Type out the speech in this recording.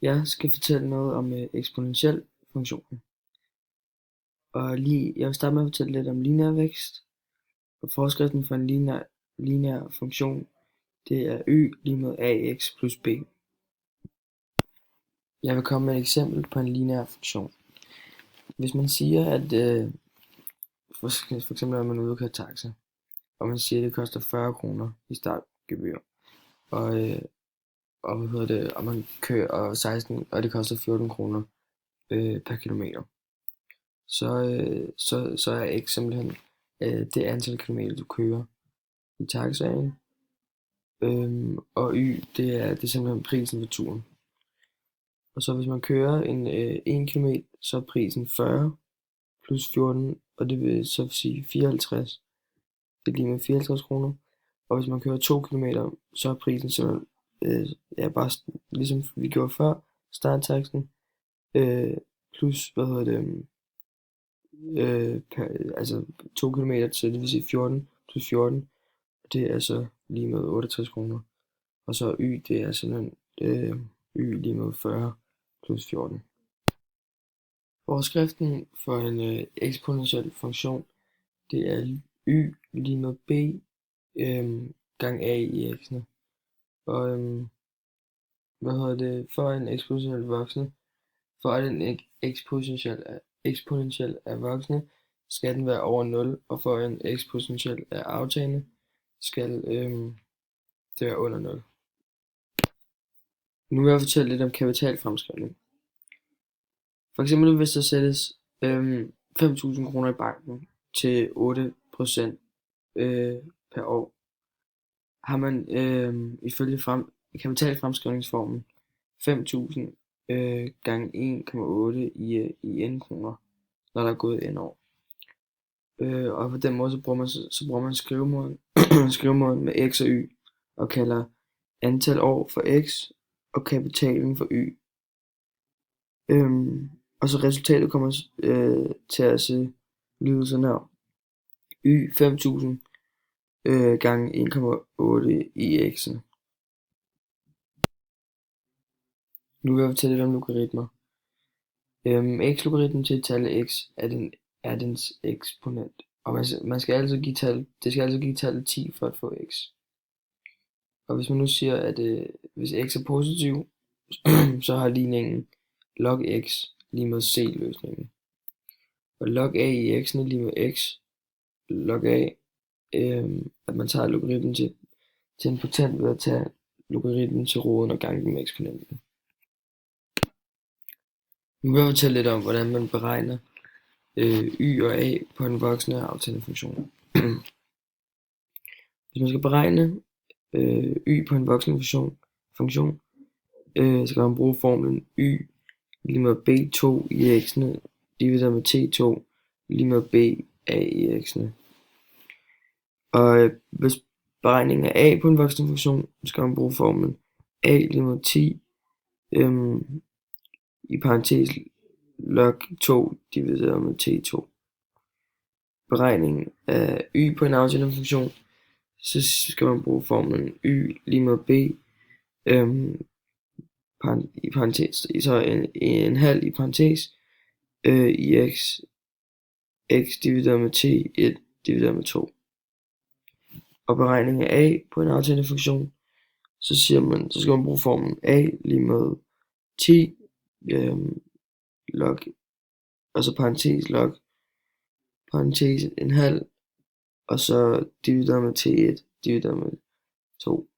Jeg skal fortælle noget om eksponentiel funktion. Jeg vil starte med at fortælle lidt om lineær vækst. Og forskriften for en lineær funktion, det er y lige med ax plus b. Jeg vil komme med et eksempel på en lineær funktion. Hvis man siger, at for eksempel er man ude og køre taxa, og man siger, at det koster 40 kroner i startgebyr, og man kører 16, og det koster 14 kroner per kilometer. Så er x simpelthen det antal kilometer, du kører i taxaen, og y, det er simpelthen prisen for turen. Og så hvis man kører 1 km, så er prisen 40 plus 14, og det vil så sige 54. Det er lige med 54 kroner. Og hvis man kører 2 km, så er prisen simpelthen bare ligesom vi gjorde før, starttaksten, plus, altså 2 km til, det vil sige 14 plus 14, det er så lige med 68 kroner. Og så y, det er simpelthen y lige med 40 plus 14. Overskriften for en eksponentiel funktion, det er y lige med b gang a i x'ene. Og for en eksponentiel er voksende, skal den være over 0, og for en eksponentiel er aftagende, skal det være under 0. Nu vil jeg fortælle lidt om kapitalfremskrivning. For eksempel hvis der sættes 5.000 kroner i banken til 8% per år, har man ifølge kapitalfremskrivningsformen 5.000 gange 1,8 i n kroner, når der er gået n år. Og på den måde så bruger man skrivemåden med x og y, og kalder antal år for x og kapitalen for y. Og så resultatet kommer til at lyde sådan her: y 5.000 gange 1,8 i x'en. Nu vil jeg fortælle lidt om logaritmer. X-logaritmen til et tal x er dens eksponent, og det skal altid give tallet 10 for at få x. Og hvis man nu siger, at hvis x er positiv, så har ligningen log x lige med c-løsningen. Og log a i x'ene lige med x log a, at man tager logaritmen til en potent ved at tage logaritmen til roden og gange den med eksponenten. Nu vil jeg fortælle lidt om, hvordan man beregner y og a på en voksende og aftagende funktion. Hvis man skal beregne y på en voksende funktion, så kan man bruge formlen y lige med b2 i x'ene divideret med t2 lige med b a i x'ene. Og hvis beregningen af a på en voksende funktion, så skal man bruge formlen a lige med 10 i parentes log 2 divideret med t2. Beregningen af y på en aftagende funktion, så skal man bruge formlen y lige med b i parentes, så en halv i parentes i x divideret med t 1 divideret med 2. Og beregningen af a på en aftagende funktion, så skal man bruge formlen a lige med 10 log, og så parentes log, parentes en halv, og så divideret med t1 divideret med 2.